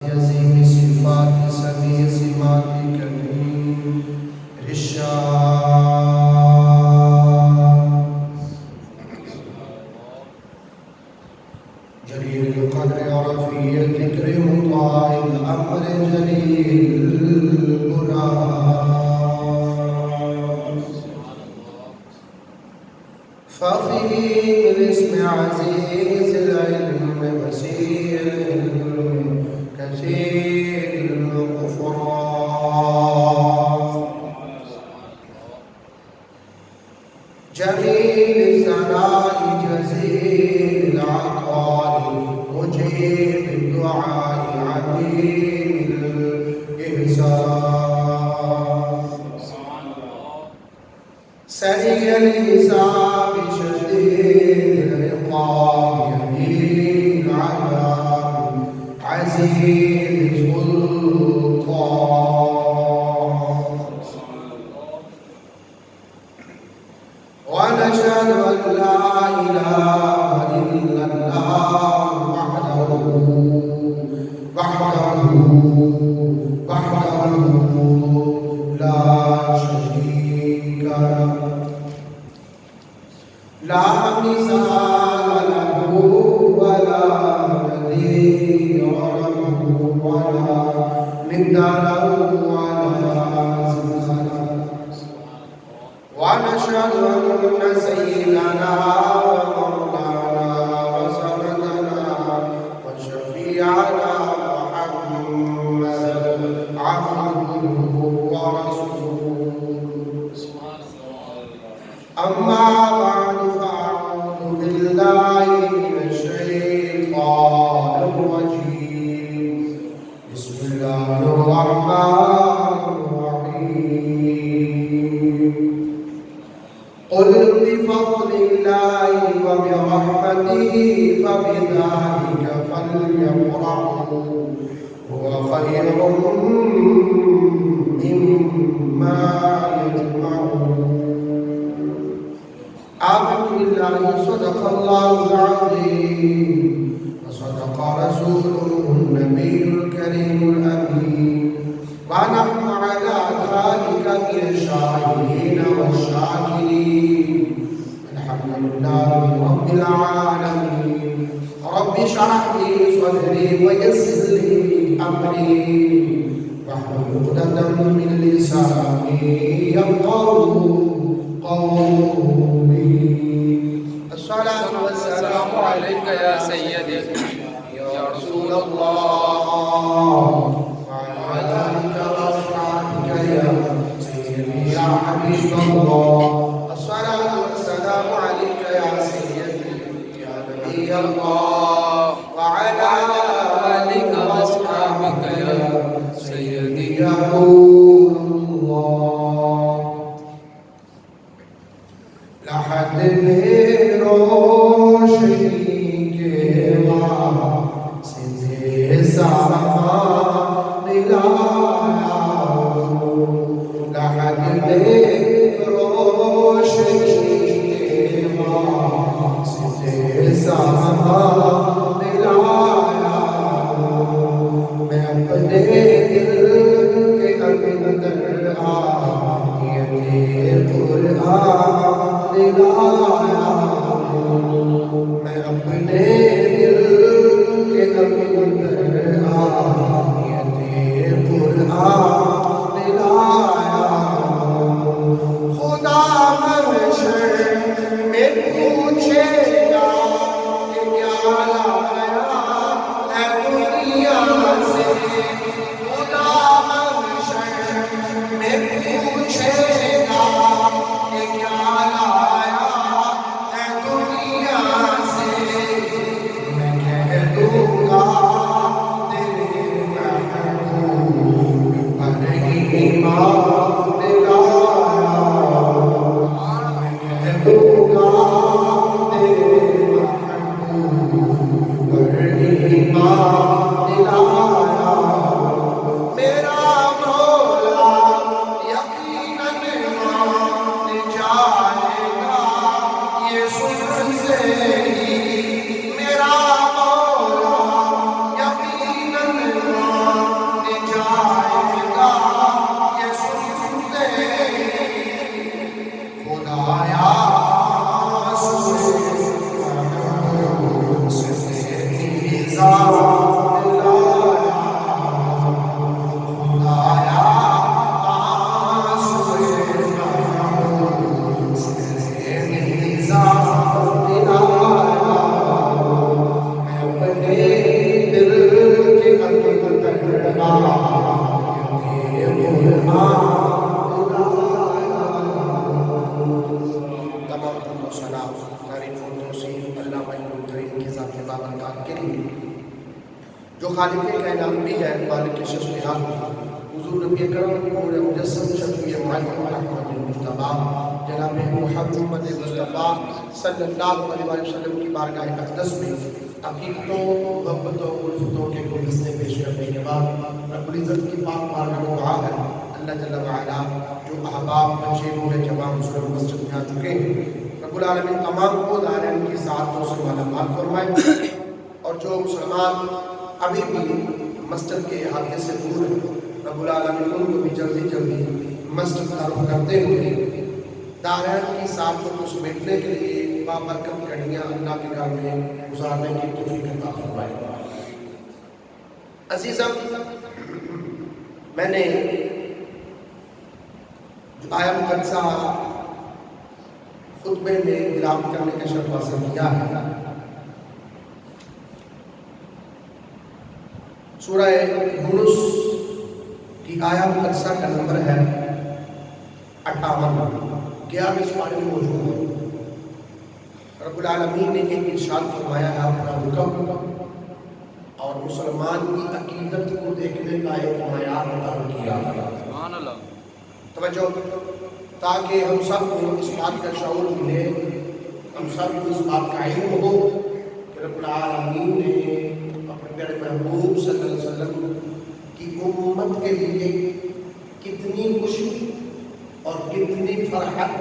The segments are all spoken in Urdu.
عظیم صفات سمیع سمات کریم ارشاد جلیل القدر اور رفیع الذکر مطاع الامر جلیل المراد فخیم الاسم عزیز العلم وسیع العلم كثير الغفران جميل الثناء جزيل العطاء مجيب الدعاء عظيم الإحسان سريع الحساب شديد العقاب يمين العذاب عزيز السلطان ونشهد أن لا إله إلا الله وحده لا شريك له لا مثال له ولا نظير له ولا ند له ولا زمن له ونشهد أن سيدنا ومولانا وسندنا وشفيعنا محمد عبده ورسوله أما بعد فأعوذ بالله من الشيطان الرجيم بسم الله الرحمن الرحيم قل بفضل الله وبرحمته فبذلك فليفرحوا هو خير مما يجمعون آمنت بالله صدق الله العظيم وصدق رسوله النبي الكريم الأمين ونحن على ذلك من الشاهدين والشاكرين الحمد لله رب العالمين رب اشرح لي صدري ويسر لي أمري واحلل عقدة من لساني يفقهوا قولي الصلاة والسلام عليك يا سيدي يا رسول الله وعلى آلك وأصحابك يا سيدي يا حبيب الله الصلاة والسلام عليك يا سيدي يا نبي الله وعلى آلك وأصحابك يا سيدي يا رسول الله لحد میں روشنی کے ماں سے سارا ملایا لحد میں روشنی کے ماں سے سارا ملایا میں اپنے دل کے اندر آیت قرآن لایا میں اپنے دل کے اندر آیت قرآن لایا خدا محشر میں پوچھے گا کہ کیا جو خالق کائنات بھی ہے، مالک شخصیات بھی، حضور نبی کرم نور مجسم شفیع معلم احمد مصطفیٰ جناب محمد مصطفیٰ صلی اللہ علیہ وسلم کی بارگاہ اقدس میں عقیدتوں، محبتوں، الفتوں کے گلدستے پیش کرنے کے بعد رب العزت کی پاک بارگاہ میں دعا ہے اللہ جل وعلا جو احباب بچے بوڑھے جوان مسلم مسجد میں آ چکے ہیں، رب العالمین تمام کو دارین کی سعادتوں سے مالا مال فرمائے، اور جو مسلمان ابھی بھی مسجد کے احاطے سے دور ہیں، رب العالمین ان کو بھی جلدی جلدی مسجد کا رخ کرتے ہوئے دارین کی سعادتوں کو سمیٹنے کے لیے بابرکت گھڑیاں اللہ کے گھر میں گزارنے کی توفیق عطا فرمائے۔ عزیزم، میں نے جو آیہ مقدسہ خطبے میں تلاوت کرنے کا شرف حاصل کیا ہے، سورہ یونس کی آیہ مقدسہ کا نمبر ہے 58، 11 پارے میں موجود ہے۔ رب العالمین نے ایک ارشاد فرمایا ہے اپنا حکم اور مسلمان کی عقیدت کو دیکھنے کا ایک معیار مقرر کیا ہے۔ توجہ، تاکہ ہم سب کو اس بات کا شعور ملے، ہم سب کو اس بات کا علم ہو کہ رب العالمین نے اپنے پیارے محبوب صلی اللہ علیہ وسلم کی امت کے لیے کتنی خوشی اور کتنی فرحت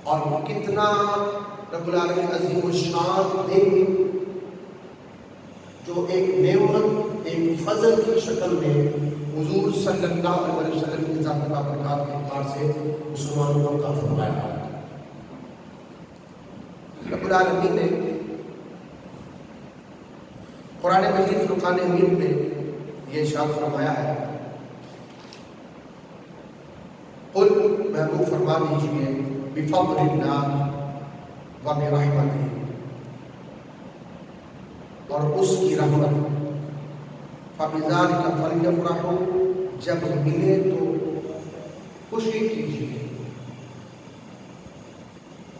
اور کتنا رب العالمین عظیم الشان دن جو ایک نعمت، ایک فضل کی شکل میں حضور صلی اللہ علیہ وسلم کی ذات بابرکات کے اعتبار سے مسلمانوں کو عطا فرمایا۔ رب العالمین نے قرآن مجید فرقان حمید میں یہ ارشاد فرمایا ہے، قل محبوب فرما دیجیے بفضل اللہ وبرحمتہ، اور اس کی رحمت، فبذلک فلیفرحوا، جب ملے تو خوشی کیجیے،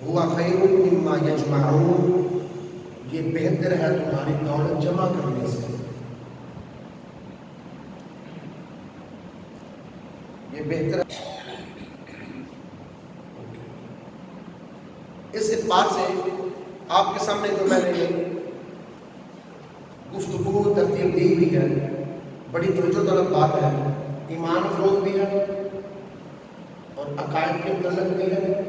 ہوا خیر مما یجمعون، یہ بہتر ہے تمہاری دولت جمع کرنے سے، یہ بہتر ہے۔ اس اعتبار سے آپ کے سامنے جو میں نے گفتگو ترتیب دی ہوئی ہے، بڑی توجہ طلب بات ہے، ایمان فروغ بھی ہے اور عقائد کے متعلق بھی ہے،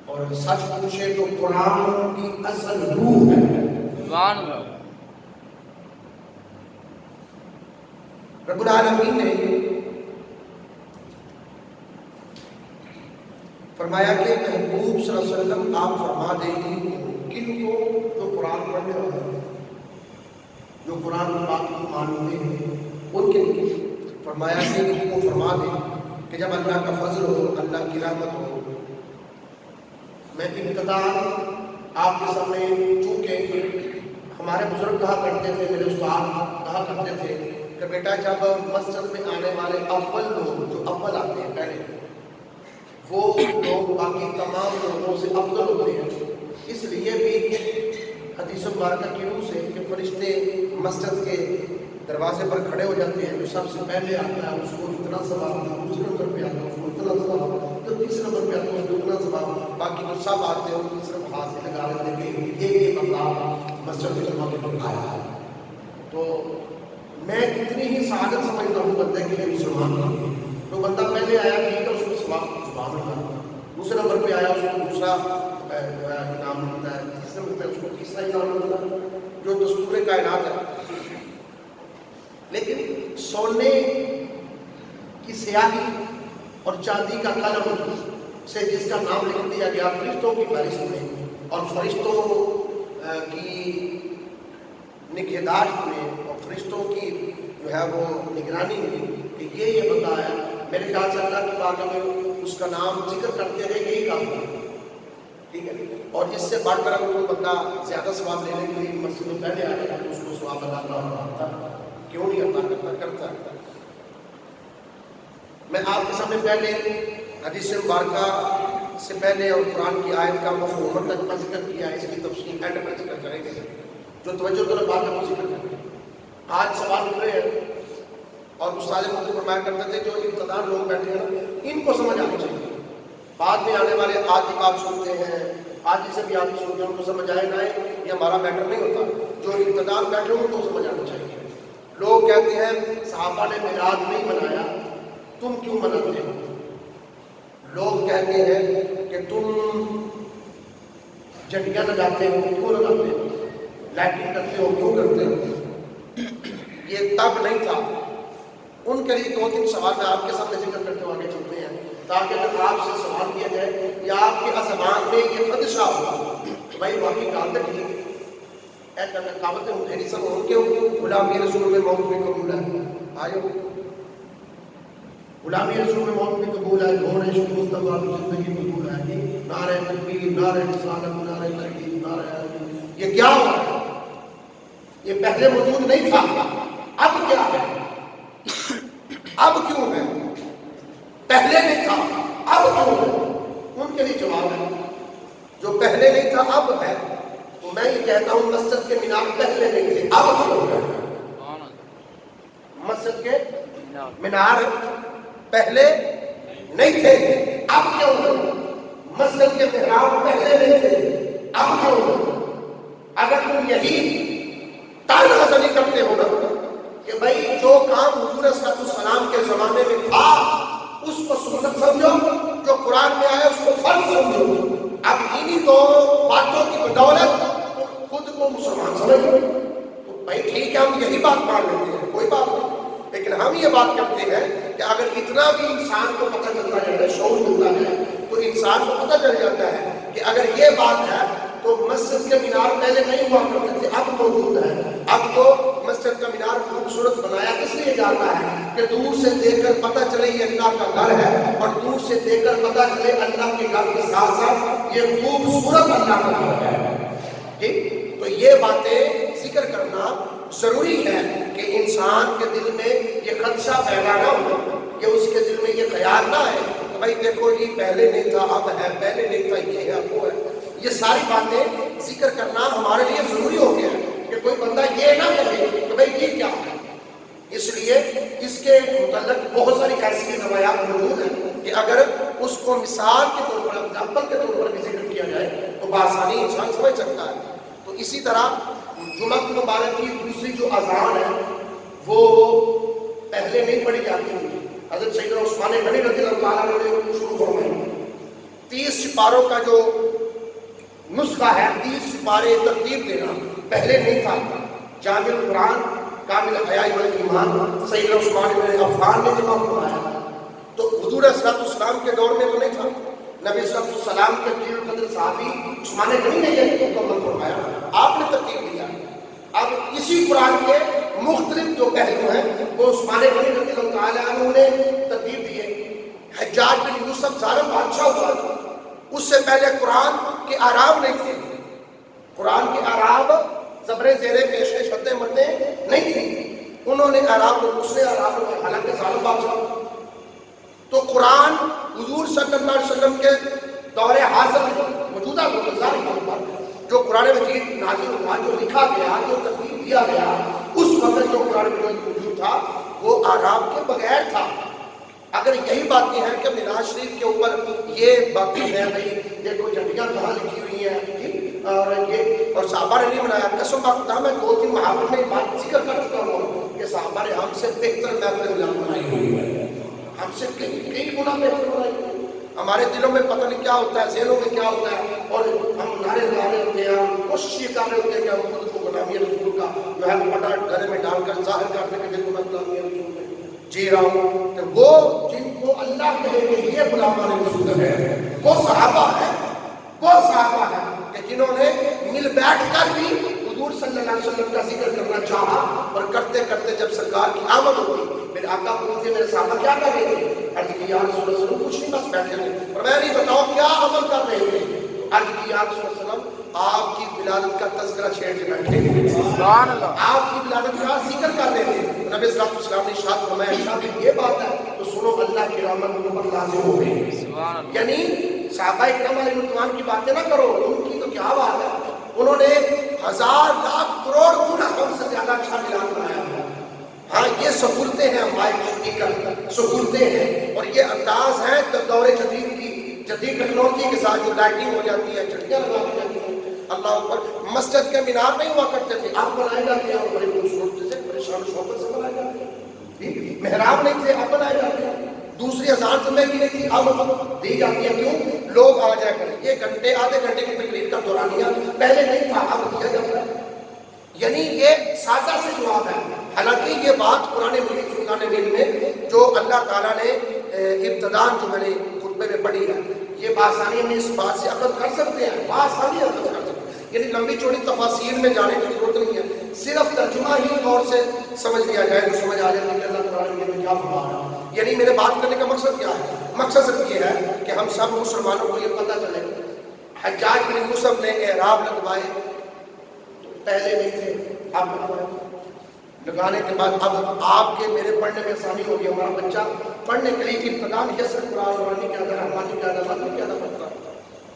اور سچ پوچھے تو قرآن کی اصل روح ہے۔ رب العالمین نے فرمایا کہ محبوب صلی اللہ علیہ وسلم آپ فرما دیں گے کن کو جو قرآن پڑھنے والے ہیں، جو قرآن پاک کو مانتے ہیں، ان کے لیے فرمایا کہ ان کو فرما دیں کہ جب اللہ کا فضل ہو، اللہ کی رحمت ہو۔ میں ابتدا آپ کے سامنے، چونکہ ہمارے بزرگ کہا کرتے تھے، میرے استاد کہا کرتے تھے کہ بیٹا جب مسجد میں آنے والے اول لوگ جو اول آتے ہیں پہلے، وہ لوگ باقی تمام لوگوں سے افضل ہوتے ہیں، اس لیے بھی حدیث مبارکہ کی روح سے کہ فرشتے مسجد کے دروازے پر کھڑے ہو جاتے ہیں، جو سب سے پہلے آتا ہے اس کو اتنا ثواب، دوسرے نمبر پہ آتا ہے اس کو اتنا ثواب، جو تیسرے نمبر پہ آتا ہے اس کو اتنا ثواب، باقی جو سب آتے ہیں ان صرف ہاتھ سے لگا لیتے ہیں کہ یہ بندہ مسجد میں جمع کے پر آیا ہے۔ تو میں کتنی ہی سعادت سمجھتا ہوں بندے کے لیے مسلمان کی، تو بندہ پہلے آیا ٹھیک ہے، اس کو ثواب دوسرے نمبر پہ آیا اس کو دوسرا انعام ملتا ہے، تیسرے نمبر پہ اس کو تیسرا انعام ملتا ہے، جو دستور کائنات ہے۔ لیکن سونے کی سیاہی اور چاندی کا قلم سے جس کا نام لکھ دیا گیا فرشتوں کی فہرست میں اور فرشتوں کی نگہداشت میں اور فرشتوں کی جو ہے وہ نگرانی میں کہ یہ بندہ ہے، میرے خیال سے اللہ کی بارگاہ میں اس کا نام ذکر کرتے رہے یہی کافی ہے، ٹھیک ہے۔ اور اس سے بڑھ کر اگر کوئی بندہ زیادہ ثواب لینے کے لیے مسجد میں پہلے آ گیا تو اس کو ثواب عطا کرتا ہے، کیوں نہیں عطا کرتا۔ میں آپ کے سامنے پہلے حدیث مبارکہ سے پہلے اور قرآن کی آیت کا مفہوم ذکر کیا ہے، اس کی تفصیل اینڈ میں ذکر کریں گے، جو توجہ طلب بات ہے وہ ذکر کریں گے۔ آج سوال اٹھ رہے ہیں اور استاد مجھے فرمایا کرتے تھے جو ابتدار لوگ بیٹھے ہیں نا ان کو سمجھ آنی چاہیے. بعد میں آنے والے آج کی بات سنتے ہیں آج ہی سے بھی آج سنتے ہیں ان کو سمجھ آئے نہ آئے یہ ہمارا میٹر نہیں ہوتا. جو ابتدار بیٹھے ہوں ان کو سمجھ آنا چاہیے. لوگ کہتے ہیں صحابہ نے میلاد نہیں منایا تم کیوں مناتے ہو. لوگ کہتے ہیں کہ تم جھنڈیاں لگاتے ہو کیوں لگاتے ہو, لائٹنگ کرتے ہو کیوں کرتے ہو. یہ تب نہیں تھا. ان کے لیے 2-3 سوال میں آپ کے سامنے ذکر کرتے ہوئے آگے چلتے ہیں تاکہ اگر آپ سے سوال کیا جائے یا آپ کے ازبان میں یہ خدشہ ہو کہ بھائی واقعی کام تک ٹھیک ہے کامت مدھیری سب ہو کے غلامی رسول میں موت بھی قبول ہے. آئے غلامی رسول میں موت بھی قبول ہے. گھوڑے عشق مصطفیٰ کی زندگی قبول ہے. نعرہ تکبیر نعرہ رسالت نعرہ تحقیق نعرہ یہ کیا ہوا ہے. یہ پہلے موجود نہیں تھا. اب کیا ہے اب کیوں ہے. پہلے نہیں تھا اب کیوں ہے. ان کے لیے جواب ہے جو پہلے نہیں تھا اب ہے. تو میں یہ کہتا ہوں مسجد کے مینار پہلے نہیں تھے اب کیوں ہے. مسجد کے مینار پہلے نہیں تھے اب کیوں ہے. مسجد کے محراب پہلے نہیں تھے اب کیوں ہے. اگر تم یہی تانا زنی کرتے ہو نا کہ بھائی جو کام حضور صلی اللہ علیہ وسلم کے زمانے میں تھا اس کو سنت سمجھو, جو قرآن میں آیا اس کو فرض سمجھو. اب انہی دو باتوں کی بدولت تم خود کو مسلمان سمجھو تو بھائی ٹھیک ہے ہم یہی بات مان لیتے ہیں کوئی بات نہیں. لیکن ہم یہ بات کرتے ہیں کہ اگر اتنا بھی انسان کو پتہ چلتا ہے شعور ملتا ہے تو انسان کو پتہ چل جاتا ہے کہ اگر یہ بات ہے تو مسجد کے مینار پہلے نہیں ہوا کرتے تھے اب موجود ہے. اب تو مسجد کا مینار خوبصورت بنایا اس لیے جاتا ہے کہ دور سے دیکھ کر پتہ چلے یہ اللہ کا گھر ہے اور دور سے دیکھ کر پتہ چلے اللہ کے گھر کے ساتھ ساتھ یہ خوبصورت اللہ کا گھر ہے. ٹھیک تو یہ باتیں ذکر کرنا ضروری ہے کہ انسان کے دل میں یہ خدشہ پیدا نہ ہو کہ اس کے دل میں یہ خیال نہ آئے کہ بھائی دیکھو یہ پہلے نہیں تھا اب ہے پہلے نہیں تھا یہ ہے وہ ہے. یہ ساری باتیں ذکر کرنا ہمارے لیے ضروری ہو گیا کہ کوئی بندہ یہ نہ کہے کہ بھائی یہ کیا ہے. اس لیے اس کے متعلق بہت ساری ایسی روایات موجود ہیں کہ اگر اس کو مثال کے طور پر ایگزامپل کے طور پر بھی ذکر کیا جائے تو بآسانی انسان سمجھ سکتا ہے. تو اسی طرح جمعہ مبارک کی دوسری جو اذان ہے وہ پہلے نہیں پڑھی جاتی تھی. حضرت سیدنا عثمان غنی رضی اللہ عنہ نے شروع فرمائی. 30 سپاروں کا جو نسخہ ہے 30 سپارے ترتیب دینا پہلے نہیں تھا. جامع القرآن کامل حیاء والایمان سیدنا عثمان بن عفان نے جمع فرمایا. تو حضور صلی اللہ علیہ وسلم کے دور میں تو نہیں تھا. نبی صلی اللہ علیہ وسلم کے جلیل القدر صحابی عثمان غنی نے یہ مکمل فرمایا. آپ نے ترتیب دیا. اب اسی قرآن کے مختلف جو پہلو ہیں وہ عثمان غنی رضی اللہ تعالیٰ عنہ نے ترتیب دیے. حجاج بن یوسف ظالم بادشاہ ہوا. اس سے پہلے قرآن کے اعراب نہیں تھے. قرآن کے اعراب زبر زیر پیش شدے مدے نہیں تھے. انہوں نے اعراب اس نے اعراب حالانکہ ظالم بادشاہ. تو قرآن حضور صلی اللہ علیہ وسلم کے دور حاضر موجودہ جو قرآن مجید نازل ہوا جو لکھا گیا جو ترتیب دیا گیا اس وقت جو قرآن مجید موجود تھا وہ اعراب کے بغیر تھا. اگر یہی باتیں ہیں کہ میراث شریف کے اوپر یہ باتیں ہیں بھائی دیکھو جھنڈیاں کہاں لکھی ہوئی ہیں اور یہ اور صحابہ نے نہیں بنایا. قسم بخدا میں 2-3 محاوروں میں بات ذکر کر چکا ہوں کہ صحابہ نے ہم سے بہتر محفل بنائی ہوئی ہے. ہم سے کئی گنا بہتر بنائی ہوئی. ہمارے دلوں میں پتہ نہیں کیا ہوتا ہے ذہنوں میں کیا ہوتا ہے اور ہم نعرے لگا رہے ہوتے ہیں کوشش یہ کر رہے ہوتے ہیں کہ ہم خود کو غلامی رسول کا جو ہے پٹا گلے میں ڈال کر ظاہر کرنے کے لیے غلامی رسول میں جی رہا ہوں. کہ وہ جن کو اللہ کہے کہ یہ غلامان رسول ہے وہ صحابہ ہے کہ جنہوں نے مل بیٹھ کر بھی حضور صلی اللہ علیہ وسلم کا ذکر کرنا چاہا اور کرتے کرتے جب سرکار کی آمد ہوتی میرے آقا پوچھتے میرے صحابہ کیا کر رہے تھے. عرض کی یا رسول اللہ کچھ نہیں بس بیٹھے تھے. اور میں نہیں بتاؤ کیا عمل کر رہے تھے. عرض کی یا رسول اللہ آپ کی ولادت کا تذکرہ چھیڑ کے بیٹھے تھے. سبحان اللہ. آپ کی ولادت کا ذکر کر رہے تھے. نبی صلی اللہ علیہ وسلم نے ارشاد فرمایا صاحب یہ بات ہے تو سنو اللہ کی رحمت ان پر لازم ہو گئی. سبحان اللہ. یعنی صحابہ اکرام علیہ رضوان کی باتیں نہ کرو ان کی تو کیا بات ہے. انہوں نے 1000 لاکھ کروڑ گنا ہم سے زیادہ اچھا میلاد بنایا ہے. ہاں یہ سہولتیں ہیں، مائک اسپیکر سہولتیں ہیں، اور یہ انداز ہے دور جدید کی جدید ٹیکنالوجی کے ساتھ جو لائٹنگ ہو جاتی ہے، چھڑیاں لگا دی جاتی ہیں۔ اللہ اکبر، مسجد کے مینار نہیں ہوا کرتے تھے، آپ بنائے جاتے ہیں، اور بڑے خوبصورت سے پریشان شوقت سے بنائے جاتے ہیں۔ محراب نہیں تھے، اب بنائے جاتے ہیں۔ دوسری اذان جمعے کی نہیں تھی، اب دی جاتی ہے۔ کیوں؟ لوگ آ جائے کریں۔ یہ گھنٹے آدھے گھنٹے کی تقریر کا دورانیہ پہلے نہیں تھا، اب دیا جاتا ہے۔ یعنی یہ سادہ سے جواب ہے، حالانکہ یہ بات قرآن مجید فرقان حمید میں جو اللہ تعالیٰ نے ابتداء جو میں نے خطبے میں پڑھی ہے، یہ بآسانی ہم اس بات سے اخذ کر سکتے ہیں، بآسانی اخذ کر سکتے ہیں۔ یعنی لمبی چوڑی تفاصیل میں جانے کی ضرورت نہیں ہے، صرف ترجمہ ہی غور سے سمجھ لیا جائے تو سمجھ آ جائے کہ اللہ تعالیٰ نے کیا فرما رہا ہے۔ یعنی میرے بات کرنے کا مقصد کیا ہے؟ مقصد صرف یہ ہے کہ ہم سب مسلمانوں کو یہ پتہ چلے، حجاج بن یوسف نے احرام لگوائے، پہلے نہیں تھے، اب لگانے کے بعد اب آپ کے میرے پڑھنے میں آسانی ہوگی، ہمارا بچہ پڑھنے کے لیے ابتداء یسر قرآن رانی کیا تھا، رحمانی کیا تھا، کیا تھا پڑھتا،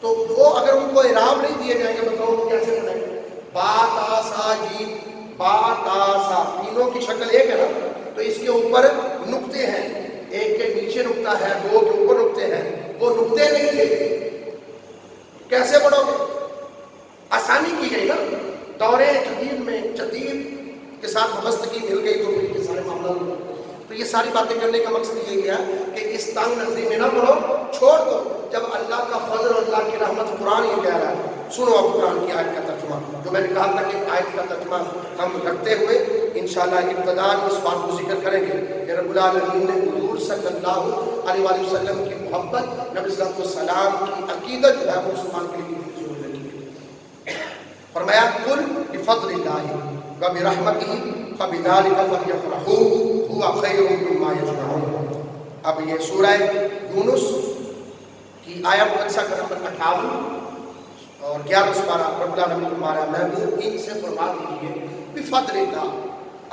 تو وہ اگر ان کو احرام نہیں دیے جائیں گے، بتاؤ وہ کیسے پڑھیں گے؟ با تا سا جیم، با تا سا، تینوں کی شکل ایک ہے نا، تو اس کے اوپر نقطے ہیں، ایک کے نیچے نقطہ ہے، دو کے اوپر نقطے ہیں، وہ نقطے نہیں تھے، کیسے پڑھو گے؟ آسانی کی گئی نا، دور جدید میں جدید کے ساتھ وابستگی مل گئی تو پھر یہ سارے معاملات ہو گئے۔ تو یہ ساری باتیں کرنے کا مقصد یہ کیا کہ اس تنگ نظری میں نہ پڑھو، چھوڑ دو، جب اللہ کا فضل اور اللہ کی رحمت، قرآن یہ کہہ رہا ہے۔ سنو اب قرآن کی آیت کا ترجمہ، جو میں نے کہا تھا کہ آیت کا ترجمہ ہم رکھتے ہوئے انشاءاللہ ابتداء اس بات کو ذکر کریں گے کہ رب العالمین نے حضور صلی اللہ علیہ وآلہ وسلم کی محبت، نبی صلی اللہ علیہ وسلم کی عقیدت جو ہے وہ مسلمان کے لیے ضرور رکھی۔ فرمایا قل بفضل اللہ وبرحمتہ فبذلک فلیفرحوا ھو خیر مما یجمعون۔ اب یہ سورہ یونس کی آیت مقدسہ کا نمبر 58 اور 11 سپارہ رب العالمین ہمارا محبوب ان سے فرما دیجیے بفضل اللہ،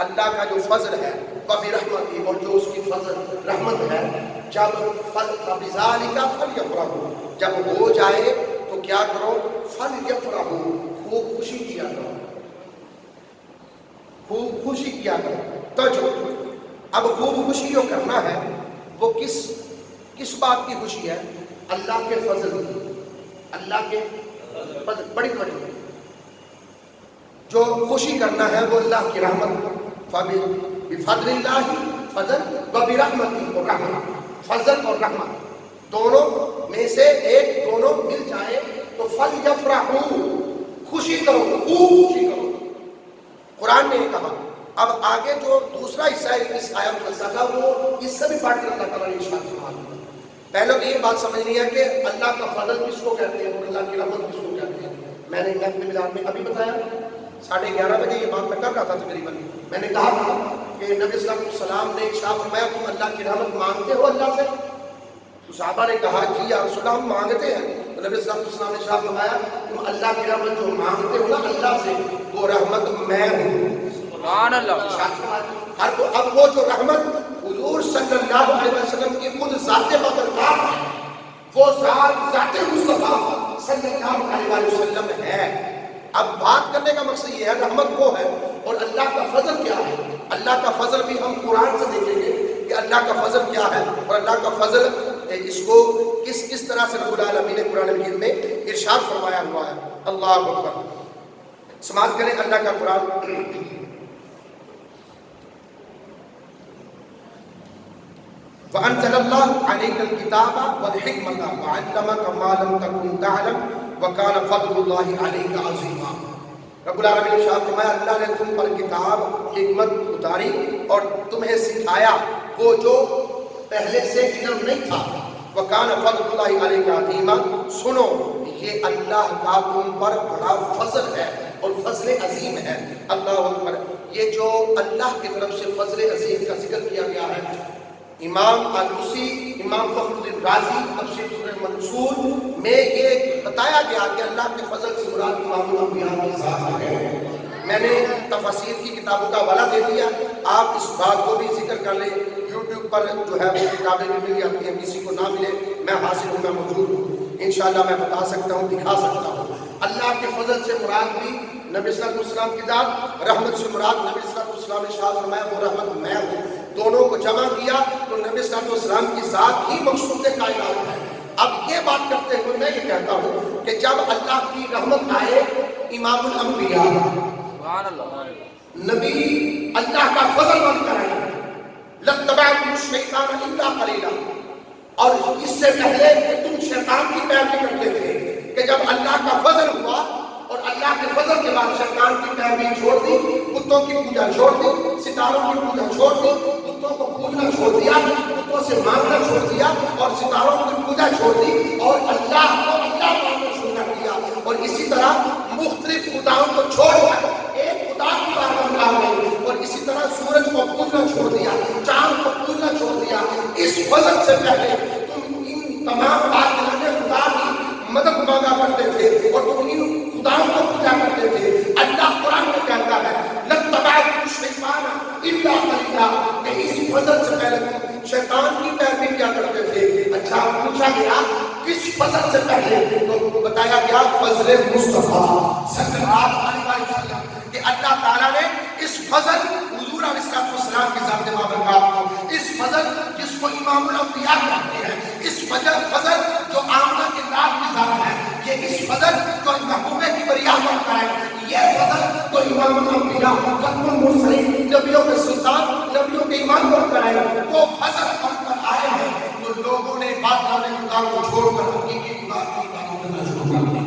اللہ کا جو فضل ہے، وبرحمتہ اور جو اس کی فضل رحمت ہے، جب فبذلک فلیفرحوا، جب ہو جائے تو کیا کرو؟ فلیفرحوا، خوب خوشی کیا کرو، خوب خوشی کیا کرو۔ تو جو اب خوب خوشی جو کرنا ہے وہ کس بات کی خوشی ہے؟ اللہ کے فضل کی، اللہ کے فضل، بڑی بڑی جو خوشی کرنا ہے وہ اللہ کی رحمت، بفضل اللہ فضل وبرحمتہ اور رحمت، فضل اور رحمت دونوں میں سے ایک دونوں مل جائے تو فلیفرحوا، خوشی کرو، خوب خوشی کرو۔ قرآن نے یہ کہا۔ اب آگے جو دوسرا حصہ ہے اس آیت کا وہ اس سے بھی پڑھ کر اللہ تعالیٰ نے ارشاد فرما دیا۔ پہلے تو یہ بات سمجھنی ہے کہ اللہ کا فضل کس کو کہتے ہیں اور اللہ کی رحمت کس کو کہتے ہیں۔ میں نے محفل ملاد میں ابھی بتایا، 11:30 بجے یہ بات میں کر رہا تھا تقریباً، میں نے کہا تھا کہ نبی صلی اللہ علیہ وسلم نے ارشاد فرمایا تم اللہ کی رحمت مانگتے ہو اللہ سے؟ تو صحابہ نے کہا جی یا رسول اللہ ہم مانگتے ہیں۔ تو نبی صلی اللہ علیہ وسلم نے ارشاد فرمایا تم اللہ کی رحمت جو مانگتے ہو نا اللہ سے، وہ رحمت میں ہوں۔ سبحان اللہ۔ اب وہ جو رحمت حضور صلی اللہ علیہ وسلم کی خود ذات بابرکات ہے، وہ ذات مصطفیٰ صلی اللہ علیہ وسلم ہے۔ اب بات کرنے کا مقصد یہ ہے رحمت وہ ہے اور اللہ کا فضل کیا ہے۔ اللہ کا فضل بھی ہم قرآن سے دیکھیں گے کہ اللہ کا فضل کیا ہے اور اللہ کا فضل اس کو کس طرح سے رب العالمین نے قرآن مجید میں ارشاد فرمایا ہوا ہے۔ اللہ اکبر۔ سماعت کریں اللہ کا قرآن۔ وَأَنزَلَ اللَّهُ عَلَيْكَ الْكِتَابَ وَالْحِكْمَةَ وَعَلَّمَكَ مَا لَمْ تَكُنْ تَعْلَمْ وَكَانَ فَضْلُ اللَّهِ عَلَيْكَ عَظِيمًا۔ رب العالمین نے ارشاد فرمایا اللہ نے تم پر کتاب حکمت اتاری اور تمہیں سکھایا وہ جو پہلے سے علم نہیں تھا۔ وَكَانَ فَضْلُ اللَّهِ عَلَيْكَ عَظِيمًا۔ سنو یہ اللہ کا تم پر بڑا فضل ہے اور فضل عظیم ہے۔ اللہ اکبر۔ یہ جو اللہ کی طرف سے فضل عظیم کا ذکر کیا گیا ہے، امام آلوسی، امام فخر الدین رازی تفسیر سورہ منصور میں یہ بتایا گیا کہ اللہ کے فضل سے مراد امام الانبیاء کے ساتھ ہے۔ میں نے تفاسیر کی کتابوں کا حوالہ دے دیا، آپ اس بات کو بھی ذکر کر لیں۔ یوٹیوب پر جو ہے وہ کتابیں بھی مل جاتی ہیں، کسی کو نہ ملے میں حاضر ہوں، میں موجود ہوں، انشاءاللہ میں بتا سکتا ہوں، دکھا سکتا ہوں۔ اللہ کے فضل سے مراد بھی نبی صلی اللہ علیہ وسلم کی ذات، رحمت سے مراد نبی صلی اللہ علیہ وسلم والسلام نے ارشاد فرمایا وہ رحمت میں ہوں، دونوں کو جمع کیا تو نبی صلی اللہ علیہ وسلم کی ذات ہی مقصود کائنات ہے۔ اب یہ بات کرتے ہوئے میں یہ کہتا ہوں کہ جب اللہ کی رحمت آئے امام الانبیاء نبی اللہ کا فضل بن کر آئے لَاتَّبَعْتُمُ الشَّيْطَانَ إِلَّا قَلِيلًا، اور اس سے پہلے کہ تم شیطان کی پیروی کرتے تھے، کہ جب اللہ کا فضل ہوا اور اللہ کے فضل کے بعد شیطان کی پیروی چھوڑ دی، بتوں کی پوجا چھوڑ دی، ستاروں کی پوجا چھوڑ دی، بتوں کو پوجنا چھوڑ دیا، بتوں سے مانگنا چھوڑ دیا اور ستاروں کی پوجا چھوڑ دی اور اللہ کو اللہ ماننا شروع کر دیا، اور اسی طرح مختلف خداؤں کو چھوڑ کر ایک خدا کی بارگاہ میں آ گئی، اور اسی طرح سورج کو پوجنا چھوڑ دیا، چاند کو پوجنا چھوڑ دیا۔ اس فضل سے پہلے تم ان تمام باطلانے خدا کی مدد مانگا کرتے تھے اور تم ان خداؤں کو پوجا کرتے تھے۔ اللہ قرآن میں کہتا ہے لَاتَّبَعْتُمُ الشَّيْطَانَ إِلَّا قَلِيلًا، کہ اس فضل سے پہلے تم شیطان کی پیروی کیا کرتے تھے۔ اچھا پوچھا گیا کس فضل سے پہلے، تو بتایا گیا فضل مصطفیٰ صلی اللہ علیہ وسلم، کہ اللہ تعالیٰ نے اس فضل حضور علیہ السلام کی ذات بابرکات کو، اس فضل جس کو امام الانبیاء کہتے ہیں، اس فضل جو آمنہ کے نام کی ذات ہے، یہ اس فضل جو محبوبے کی بریاہ بن کر ہے، یہ فضل تو امام الانبیاء ختم المرسلین نبیوں کے سلطان نبیوں کے امام بن کر آئے، وہ فضل بن کر آئے ہیں جو لوگوں نے باطلانے خدا کو چھوڑ کر حقیقی خدا کی عبادت کرنا شروع کر دی۔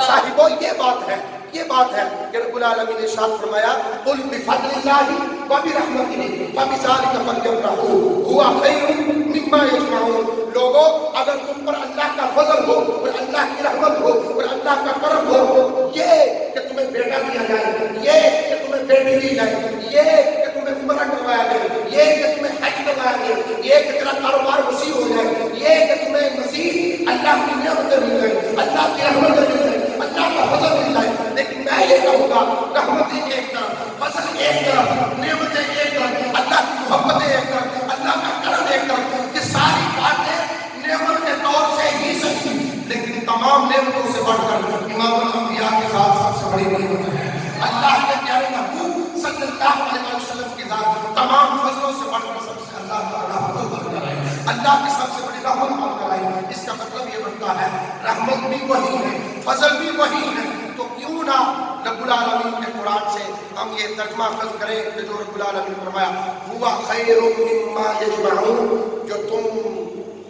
صاحبو یہ بات ہے کہ رب العالمین نے ارشاد فرمایا قل بفضل اللہ وبرحمتہ فبذلک فلیفرحوا ھوا خیر مما یجمعون، لوگوں اگر تم پر اللہ کا فضل ہو اور اللہ کی رحمت ہو اور اللہ کا کرم ہو، یہ کہ تمہیں بیٹا دیا جائے، یہ کہ تمہیں بیٹی دی جائے، یہ کہ تمہیں عمرہ کروایا جائے، یہ کہ تمہیں حج کروایا جائے، یہ کہ تیرا کاروبار وسیع ہو جائے، یہ کہ تمہیں مزید اللہ کی نعمتیں مل جائیں، اللہ کی رحمتیں مل جائیں، اللہ کا فضل مل جائے، لیکن میں یہ کہوں گا رحمتیں ایک طرف، فضل ایک طرف، نعمتیں ایک طرف، اللہ کی محبتیں ایک طرف، اللہ کا کرم ایک طرف، یہ ساری باتیں نعمت کے طور سے ہی سچی، لیکن تمام نعمتوں سے بڑھ کر امام الانبیاء کے ساتھ سب سے بڑی نعمت ہے اللہ کے پیارے محبوب صلی اللہ علیہ وسلم کی ذات، تمام فضلوں سے بڑھ کر سب سے اللہ کا بڑا فضل بن کر آئے، اللہ کی سب سے بڑی رحمت بن کر آئے۔ اس کا مطلب یہ بنتا ہے رحمت بھی وہی ہے، فضل بھی وہی ہے، تو کیوں نہ رب العالمین کے قرآن سے ہم یہ ترجمہ اخذ کریں کہ جو رب العالمین نے فرمایا ہوا خیر مما یجمعون، جو تم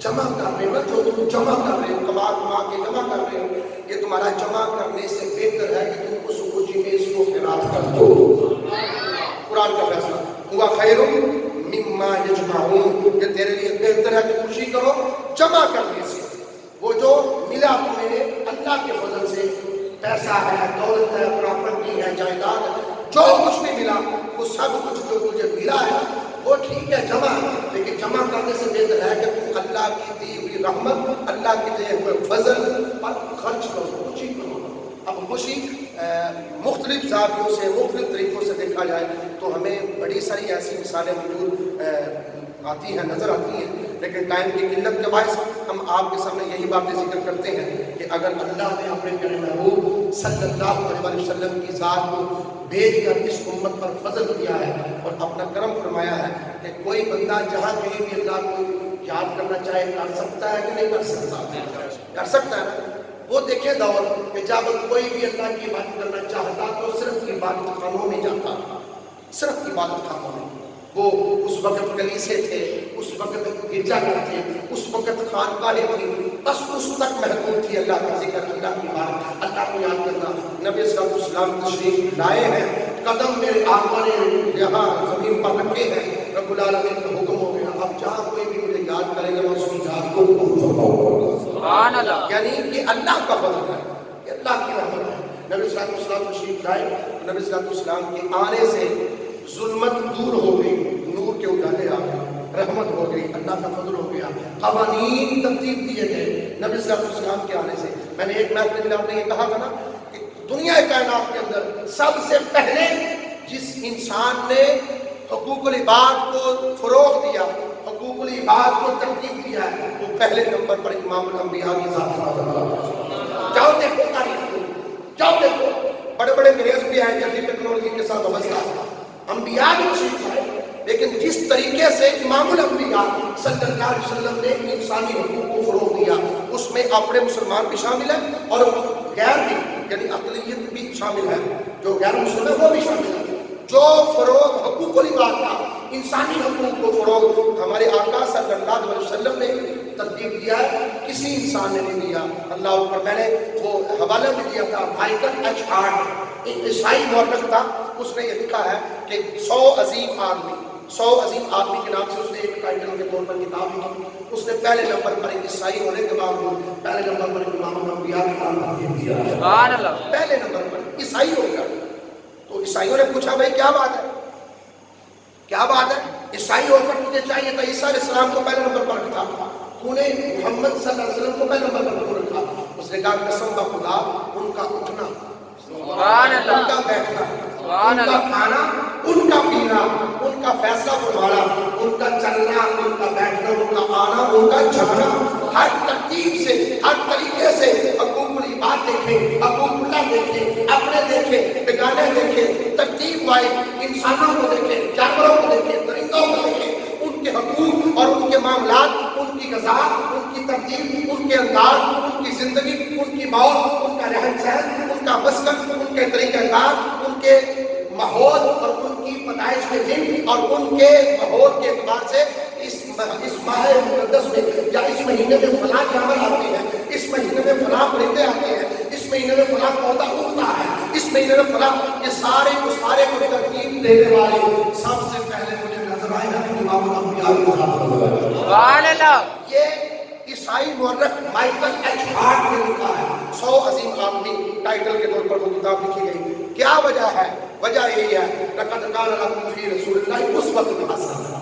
جمع کر رہے ہو، جو تم جمع کر رہے ہو، کما کے جمع کر رہے ہو، یہ تمہارا جمع کرنے سے بہتر ہے کہ تم اس خوشی میں اس کو خیرات کر دو۔ قرآن کا فیصلہ ہوا خیر مما یجمعون، یہ تیرے لیے بہتر ہے کہ خوشی کرو جمع کرنے سے۔ وہ جو ملا تمہیں اللہ کے فضل سے، پیسہ ہے، دولت ہے، پراپرٹی ہے، جائیداد ہے، جو کچھ بھی ملا وہ سب کچھ جو تجھے ملا ہے وہ ٹھیک ہے جمع، لیکن جمع کرنے سے بہتر ہے کہ تم اللہ کی دی ہوئی رحمت، اللہ کے دیے ہوئے فضل پر خرچ کرو، خوشی کرو۔ اب خوشی مختلف زاویوں سے، مختلف طریقوں سے دیکھا جائے تو ہمیں بڑی ساری ایسی مثالیں موجود آتی ہیں، نظر آتی ہیں، لیکن ٹائم کی قلت کے باعث ہم آپ کے سامنے یہی باتیں ذکر کرتے ہیں کہ اگر اللہ نے اپنے پیارے محبوب صلی اللہ علیہ وسلم کی ذات کو بھیج کر اس امت پر فضل کیا ہے اور اپنا کرم فرمایا ہے کہ کوئی بندہ جہاں کہیں بھی اللہ کو یاد کرنا چاہے کر سکتا ہے کہ نہیں کر سکتا؟ کر سکتا ہے۔ وہ دیکھیں دور کہ جب کوئی بھی اللہ کی عبادت کرنا چاہتا تو صرف عبادت خانوں میں جاتا، صرف عبادت خانوں میں۔ وہ اس وقت کلیسے تھے، اس وقت گرجا گھر تھے، اس وقت خانقاہیں تھیں، بس اس تک محدود تھی اللہ کا ذکر، اللہ کی بات، اللہ کو یاد کرنا۔ نبی صلی اللہ علیہ وسلم تشریف لائے ہیں، قدم میرے آقا نے یہاں زمین پر رکھے ہیں، رب العالمین کا حکم ہو گیا اب جہاں کوئی بھی مجھے یاد کرے گا میں اس کی یاد کو سبحان اللہ، یعنی یہ اللہ کا فضل ہے، یہ اللہ کی رحمت ہے۔ نبی صلی اللہ علیہ وسلم تشریف لائے، نبی صلی اللہ علیہ وسلم کے آنے سے ظلمت دور ہو گئی، نور کے اجالے آ گئے، رحمت ہو گئی، اللہ کا فضل ہو گیا، قوانین ترتیب دیے گئے نبی صلی اللہ علیہ وسلم کے آنے سے۔ میں نے ایک محفل میں آپ نے یہ کہا تھا نا کہ دنیا کائنات کے اندر سب سے پہلے جس انسان نے حقوق العباد کو فروغ دیا، حقوق العباد کو ترتیب دیا ہے، وہ پہلے نمبر پر امام الانبیاء کی ذات ہے۔ جاؤ دیکھو تاریخ کو، جاؤ دیکھو، بڑے بڑے انگریز بھی آئے جیسے ٹیکنالوجی کے ساتھ وابستہ، انبیاء بھی تشریف لائے، لیکن جس طریقے سے امام الانبیاء صلی اللہ علیہ وسلم نے انسانی حقوق کو فروغ دیا، اس میں اپنے مسلمان بھی شامل ہیں اور غیر بھی، یعنی اقلیت بھی شامل ہے، جو غیر مسلم ہے وہ بھی شامل ہے۔ جو فروغ حقوق العباد کا، انسانی حقوق کو فروغ ہمارے آقا صلی اللہ علیہ وسلم نے ترتیب دیا ہے، کسی انسان نے نہیں دیا۔ اللہ اکبر۔ میں نے وہ حوالہ بھی دیا تھا، مائیکل ایچ ہارٹ، ایک عیسائی مورخ تھا، اس نے یہ لکھا ہے کہ 100 عظیم آدمی کے نام سے اس نے ایک ٹائٹل کے طور پر کتاب لکھی۔ اس نے پہلے نمبر پر ایک عیسائی ہونے کے باوجود پہلے نمبر پر امام الانبیاء کا نام دیا ہے۔ سبحان اللہ۔ پہلے نمبر پر عیسائی ہو گیا۔ تو عیسائیوں نے پوچھا بھائی کیا بات ہے، کیا بات ہے، عیسائی ہو کر تجھے چاہیے تھا عیسیٰ علیہ السلام کو پہلے نمبر پر رکھا، تو نے محمد صلی اللہ علیہ وسلم کو پہلے نمبر پر کیوں رکھا؟ اس نے کہا قسم کا خدا، ان کا اٹھنا، ان کا بیٹھنا، ان کا کھانا، ان کا پینا، ان کا فیصلہ فرمانا، ان کا چلنا، ان کا بیٹھنا، ان کا آنا، ان کا جانا، ہر ترتیب سے، ہر طریقے سے حقوق العباد دیکھیں، حقوق اللہ دیکھیں، اپنے دیکھیں، بیگانے دیکھیں، ترتیب وائز انسانوں کو دیکھیں، جانوروں کو دیکھیں، درندوں کو دیکھیں، ان کے حقوق اور ان کے معاملات، ان کی غذا، ان کی ترتیب، ان کے انداز، ان کی زندگی، ان کی موت، ان کا رہن سہن، ان کا مسکن، ان کے طریقہ کار، ان کے ماحول اور ان کی پیدائش کے دن اور ان کے ماحول کے اعتبار سے اس ماہ مقدس میں یا اس مہینے میں فلاں جانور آتے ہیں، اس مہینے میں فلاں پرندے آتے ہیں، اس مہینے میں فلاں پودا اگتا ہے، اس مہینے میں فلاں، یہ سارے کو ترتیب دینے والے سب سے پہلے مجھے نظر آئے گا کہ امام الانبیاء سبحان اللہ۔ یہ عیسائی مورخ مائیکل ایچ ہارٹ نے لکھا ہے، 100 عظیم آدمی ٹائٹل کے طور پر وہ کتاب لکھی گئی۔ کیا وجہ ہے؟ وجہ یہی ہے لقد کان لکم فی رسول اللہ اسوۃ حسنہ،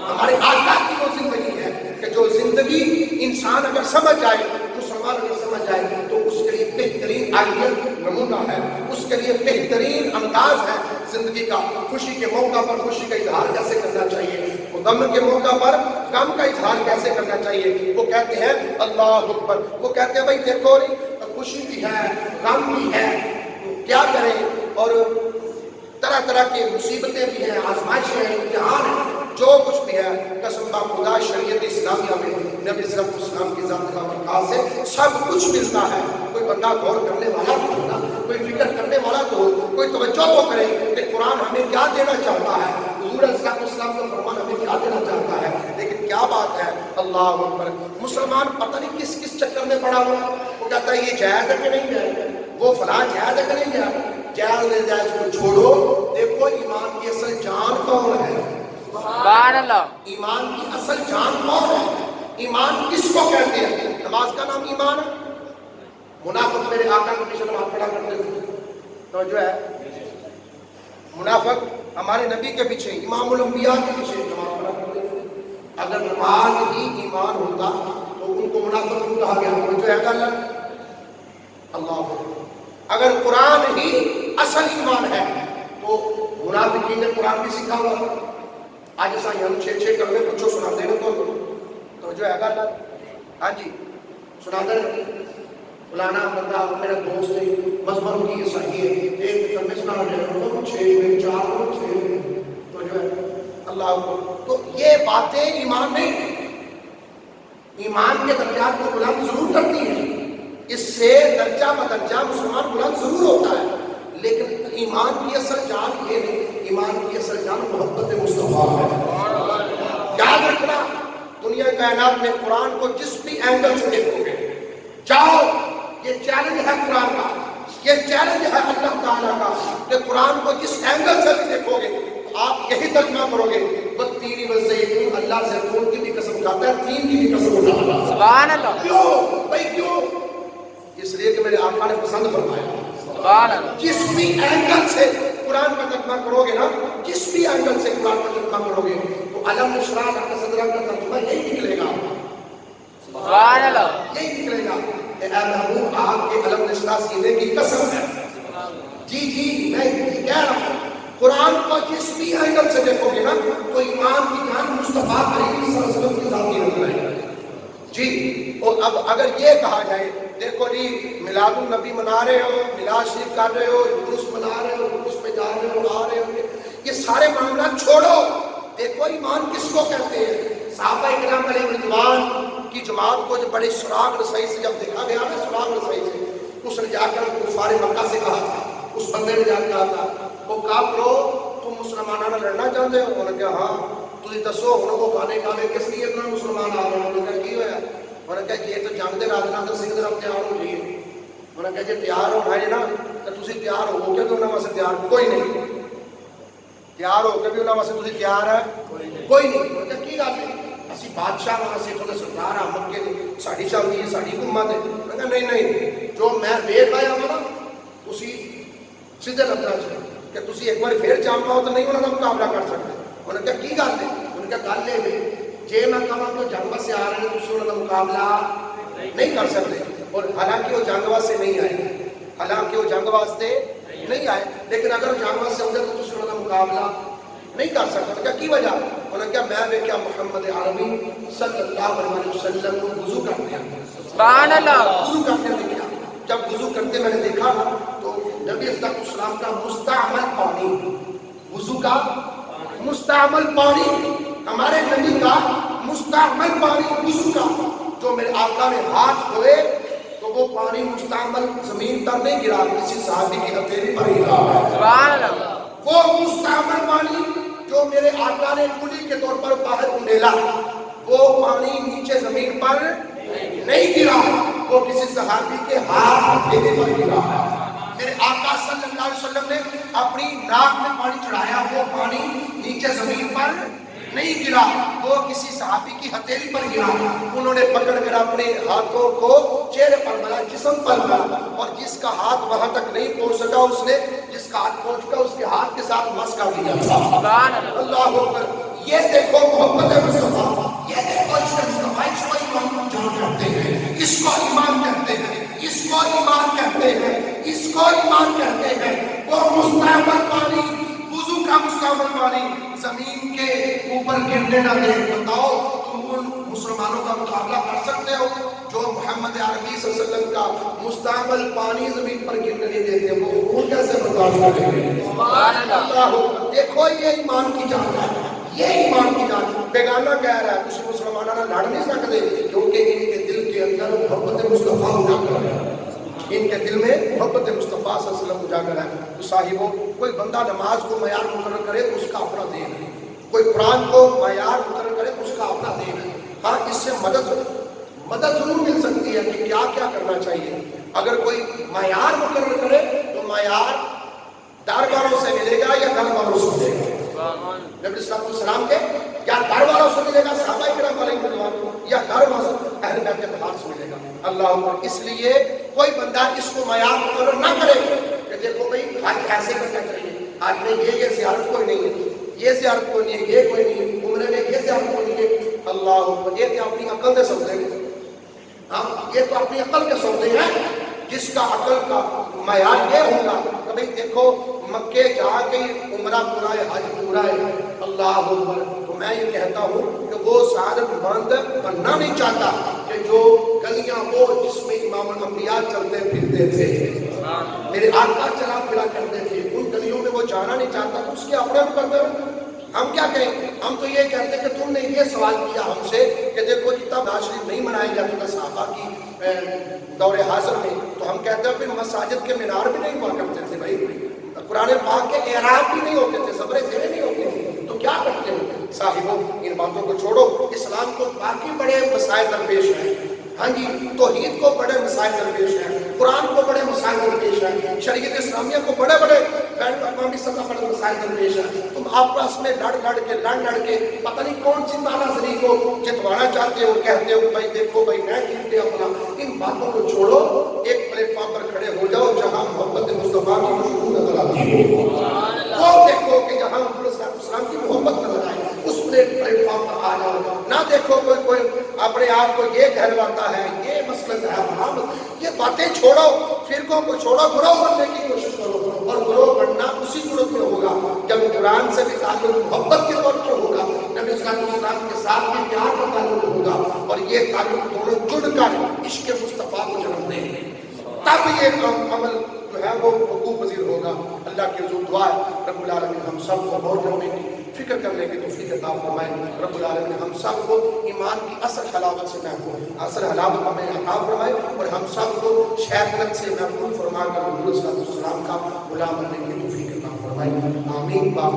ہمارے آقا کی وہ زندگی ہے کہ جو زندگی انسان اگر سمجھ جائے، مسلمان اگر سمجھ جائے تو اس کے لیے بہترین آئیڈیل نمونہ ہے، اس کے لیے بہترین انداز ہے زندگی کا۔ خوشی کے موقع پر خوشی کا اظہار کیسے کرنا چاہیے، غم کے موقع پر غم کا اظہار کیسے کرنا چاہیے۔ وہ کہتے ہیں اللہ اکبر، وہ کہتے ہیں بھائی دیکھو خوشی بھی ہے، غم بھی ہے، کیا کریں، اور طرح طرح کی مصیبتیں بھی ہیں، آزمائشیں ہیں، امتحان ہیں، جو کچھ بھی ہے قسم با خدا شریعت اسلامیہ میں نبی صلی اللہ علیہ وسلم کی ذات کا برکات سے سب کچھ ملتا ہے۔ کوئی بندہ غور کرنے والا تو ہوگا، کوئی فکر کرنے والا تو ہو، کوئی توجہ تو کرے کہ قرآن ہمیں کیا دینا چاہتا ہے، حضور صلی اللہ علیہ وسلم کا فرمان ہمیں کیا دینا چاہتا ہے۔ لیکن کیا بات ہے، اللہ اکبر، مسلمان پتہ نہیں کس کس چکر میں پڑا ہوا، وہ کہتا ہے یہ جائز ہے کہ نہیں جائز، وہ فلاں جائز ہے کہ نہیں جائز، جائز نہیں جائز کو چھوڑو، دیکھو ایمان کی اصل جان کون ہے، سبحان اللہ، ایمان کی اصل جان کون ہے، ایمان کس کو کہتے ہیں؟ نماز کا نام ایمان ہے؟ منافق میرے آقا کے پیچھے نماز پڑھا کرتے تھے، تو جو ہے منافق ہمارے نبی کے پیچھے، امام الانبیاء کے پیچھے نماز پڑھا کرتے تھے۔ اگر نماز ہی ایمان ہوتا تو ان کو منافق کیوں کہا گیا؟ تو جو ہے اللہ، اگر قرآن ہی اصل ایمان ہے تو منافقین نے قرآن بھی سکھا ہوا تھا۔ آج ایسا ہم 6 کرنے کچھ سنا دے تو جو ہے گا، ہاں جی سنا دے، فلانا بندہ میرا دوست ہے، مذہب کی یہ صحیح ہے، ایک کرنے سنا دے 6 4 تو جو ہے اللہ کو، تو یہ باتیں ایمان نہیں، ایمان کے درجات کو بلند ضرور کرتی ہیں، اس سے درجہ بدرجہ مسلمان بلند ضرور ہوتا ہے، لیکن ایمان کی اصل جان یہ نہیں، ایمان کی اصل جان محبت مصطفیٰ ہے۔ یاد رکھنا، دنیا کائنات میں قرآن کو جس بھی اینگل سے دیکھو گے، جاؤ، یہ چیلنج ہے قرآن کا، یہ چیلنج ہے اللہ تعالیٰ کا کہ قرآن کو جس اینگل سے بھی دیکھو گے آپ یہی ترجمہ کرو گے، والتین والزیتون، اللہ زیتون کی بھی قسم کھاتا ہے، تین کی بھی قسم اٹھاتا ہے، سبحان اللہ۔ کیوں بھائی کیوں؟ اس لیے کہ میرے آقا نے پسند فرمایا، سبحان اللہ۔ جس بھی اینگل سے قرآن کا ترجمہ کرو گے نا، جس بھی اینگل سے قرآن کا ترجمہ کرو گے تو علم نشرح لک صدرک کا ترجمہ یہی نکلے گا، سبحان اللہ، یہی نکلے گا کہ اے محبوب آپ کے علم نشرح سینے کی قسم ہے۔ جی میں یہ کہہ رہا ہوں، قرآن کو جس بھی اینگل سے دیکھو گے نا تو ایمان کی جان مصطفیٰ کریم صلی اللہ علیہ وسلم کی ذات کی نظر آئے گی۔ جی، اور اب اگر یہ کہا جائے دیکھو جی میلاد النبی منا رہے ہو، میلاد شریف کر رہے ہو، عرس منا رہے ہو، عرس پہ جا رہے ہو، آ رہے ہو، یہ سارے معاملات چھوڑو، دیکھو ایمان کس کو کہتے ہیں۔ صحابہ اکرام علیہ رضوان کی جماعت کو جب بڑی سراغ رسائی سے جب دیکھا گیا نا، سراغ رسائی سے، اس نے جا کر کفار مکہ سے کہا تھا، اس بندے نے جا کر کہا تھا، وہ کافرو تم مسلمانوں نے لڑنا چاہتے ہو؟ انہوں نے کہا ہاں۔ تھی دسو ہوں وہ کھانے کھانے کس لیے اتنا مسلمان آ رہے ہیں؟ انہوں نے کہا کی ہوا؟ انہوں نے کہا یہ تو جنگ دے راجناتر سنگھ طرف تیار ہو جائیے۔ انہوں نے کہا جی تیار ہونا ہے نا تو تسی تیار ہو کے تو انہوں واسطے تیار کوئی نہیں، تیار ہو کے بھی انہوں واسطے تسی تیار ہے کوئی نہیں۔ انہوں نے کہا کی گل ہے؟ اسی بادشاہ وہاں سے خود سردار احمد کے ساڑی چلتی ہے، ساڑی حکومت ہے۔ انہوں نے کہا نہیں نہیں، جو میں ویٹ آیا ہوں نا تسی سیدھے لفظ کہ تسی ایک بار پھر چاہ پاؤ تو نہیں انہوں نے مقابلہ کر سکتے۔ انہوں نے کہا کی گل ہے؟ انہوں نے کہا گل یہ ہے جے میں کہاں تو جنگ سے آ رہے ہیں تسی انہوں کا مقابلہ نہیں کر سکتے، اور حالانکہ وہ جنگ واسطے نہیں آئے، حالانکہ وہ جنگ واسطے نہیں آئے، لیکن اگر جنگ واسطے ہوتے تو تسی انہوں کا مقابلہ نہیں کر سکتے۔ انہوں نے کہا کی وجہ؟ انہوں نے کہا میں نے کیا محمد عربی صلی اللہ علیہ وسلم کو وضو کرتے ہیں، سبحان اللہ، وضو کرتے ہیں دیکھا۔ جب وضو کرتے میں نے دیکھا تو نبی صلی اللہ علیہ وسلم کا مستعمل پانی، وضو کا مستعمل پانی، ہمارے نبی کا مستعمل پانی وضو کا، جو میرے آقا نے ہاتھ دھوئے تو وہ پانی مستعمل زمین پر نہیں گرا، کسی صحابی کی ہتھیلی پر گرا، سبحان اللہ۔ وہ مستعمل پانی جو میرے آقا نے کلی کے طور پر باہر انڈیلا، وہ پانی نیچے زمین پر نہیں گرا، وہ کسی صحابی کے ہاتھ ہتھیلی پر گرا۔ میرے آقا صلی اللہ علیہ وسلم نے اپنی ناک میں پانی چڑھایا، وہ پانی نیچے زمین پر نہیں گرا، وہ کسی صحابی کی ہتھیلی پر گرا۔ انہوں نے پکڑ کر اپنے ہاتھوں کو چہرے پر ملا، جسم پر ملا، اور جس کا ہاتھ وہاں تک نہیں پہنچ سکا اس نے جس کا ہاتھ پہنچ گیا اس کے ہاتھ کے ساتھ مس کر دیا۔ اللہ اکبر۔ یہ دیکھو محبت مصطفیٰ، یہ دیکھو اس کا مصطفیٰ، اس کو ایمان جان کرتے ہیں، اس کو ایمان کہتے ہیں، اس کو ایمان کہتے ہیں، اس کو ایمان کہتے ہیں۔ وہ مستعمل پانی، وضو کا مستعمل پانی زمین کے اوپر گرنے نہ دے۔ بتاؤ تم ان مسلمانوں کا مقابلہ کر سکتے ہو جو محمد عربی صلی اللہ علیہ وسلم کا مستعمل پانی زمین پر گرنے نہیں دیتے؟ وہ خون کیسے برداشت کریں گے؟ سبحان اللہ۔ دیکھو یہ ایمان کی جان ہے، یہ ایمان کی جان۔ بیگانہ کہہ رہا ہے کسی مسلمانوں نے لڑ نہیں سکتے کیونکہ ان کے دل کے اندر محبت مصطفیٰ اجاگر ہے، ان کے دل میں محبت مصطفیٰ صلی اللہ علیہ وسلم اجاگر ہے۔ تو صاحبوں، کوئی بندہ نماز کو معیار مقرر کرے تو اس کا اپنا دین ہے، کوئی قرآن کو معیار مقرر کرے تو اس کا اپنا دین ہے۔ ہاں اس سے مدد ضرور مل سکتی ہے کہ کیا کیا کرنا چاہیے۔ اگر کوئی معیار مقرر کرے تو معیار دار والوں سے ملے گا یا گھر والوں سے ملے گا؟ نبی صلی اللہ علیہ وسلم کے یا گھر والوں سے ملے گا، صحابہ کرام علیہ رضوان، یا گھر والوں سے اہل بیت کے بہار سے ملے گا؟ اللہ اکبر۔ اس لیے کوئی بندہ اس کو معیار مقرر نہ کرے کہ دیکھو بھائی حج ایسے کرنا چاہیے، آج میں یہ زیارت کوئی نہیں ہے، یہ زیارت کوئی نہیں ہے، یہ کوئی نہیں ہے، عمرے میں یہ زیارت کوئی نہیں ہے۔ اللہ اکبر۔ یہ تو اپنی عقل سے سمجھے گا، ہاں یہ تو اپنی عقل کے سمجھے ہیں۔ جس کا عقل کا معیار یہ ہوگا کہ بھئی دیکھو مکے جا کے عمرہ پورا ہے، حج پورا ہے، اللہ اکبر، تو میں یہ کہتا ہوں کہ وہ سعادت مند بننا نہیں چاہتا کہ جو گلیاں وہ جس میں امام الانبیاء چلتے پھرتے تھے، میرے آقا چلا پھرا کرتے تھے، ان گلیوں میں وہ جانا نہیں چاہتا، تو اس کے اپنے بھی کرتے ہیں۔ ہم کیا کہیں؟ ہم تو یہ کہتے ہیں کہ تم نے یہ سوال کیا ہم سے کہ دیکھو جتنا نواز شریف نہیں منائی جاتی تھا صحابہ کی دور حاضر میں، تو ہم کہتے ہیں پھر مساجد کے مینار بھی نہیں ہوا کرتے تھے بھائی، قرآن پاک کے اعراب بھی نہیں ہوتے تھے، صبر زیریں نہیں ہوتے تھے، تو کیا کرتے ہو؟ صاحبوں ان باتوں کو چھوڑو، اسلام کو باقی بڑے مسائل درپیش ہیں، ہاں جی توحید کو بڑے مسائل درپیش ہیں، قرآن کو بڑے مسائل درپیش ہیں، شریعت اسلامیہ کو بڑے بڑے بین الاقوامی سطح پر مسائل درپیش ہیں۔ تم آپس میں لڑ لڑ کے پتہ نہیں کون سی ناظرین کو جتوانا چاہتے ہو، کہتے ہو بھائی دیکھو بھائی میں جیت گیا اپنا۔ ان باتوں کو چھوڑو، ایک پلیٹ فارم پر کھڑے ہو جاؤ جہاں محبت مصطفیٰ کی خوشبو نظر آتی ہو، وہ دیکھو کہ جہاں اسلام کی محبت نظر آئے، اس پلیٹ فارم پر آ جاؤ۔ نہ دیکھو کوئی اپنے آپ کو یہ کہلواتا ہے، یہ مسلک ہے، یہ باتیں چھوڑو، فرقوں کو چھوڑو، گروہ بننے کی کوشش کرو، اور گروہ بننا اسی صورت میں ہوگا جب قرآن سے بھی تعلق محبت کے طور پر ہوگا، نبی صلی اللہ علیہ وسلم کے ساتھ بھی پیار کا تعلق ہوگا، اور یہ تعلق دونوں جڑ کر عشق مصطفیٰ کو جنم دیں، تب یہ عمل جو ہے وہ وقوع پذیر ہوگا۔ اللہ کی حضور دعا ہے رب العالمین ہم سب کو غور کرنے کی فکر کرنے کی توفیق عطا فرمائے۔ رب العالمین ہم سب کو ایمان کی اصل حلاوت سے محفوظ اصل حلاوت ہمیں عطا فرمائے اور ہم سب کو شیطنت سے محفوظ فرما کر حضور صلی اللہ علیہ وسلم کا غلام بننے کی توفیق عطا فرمائے۔ آمین۔ باپ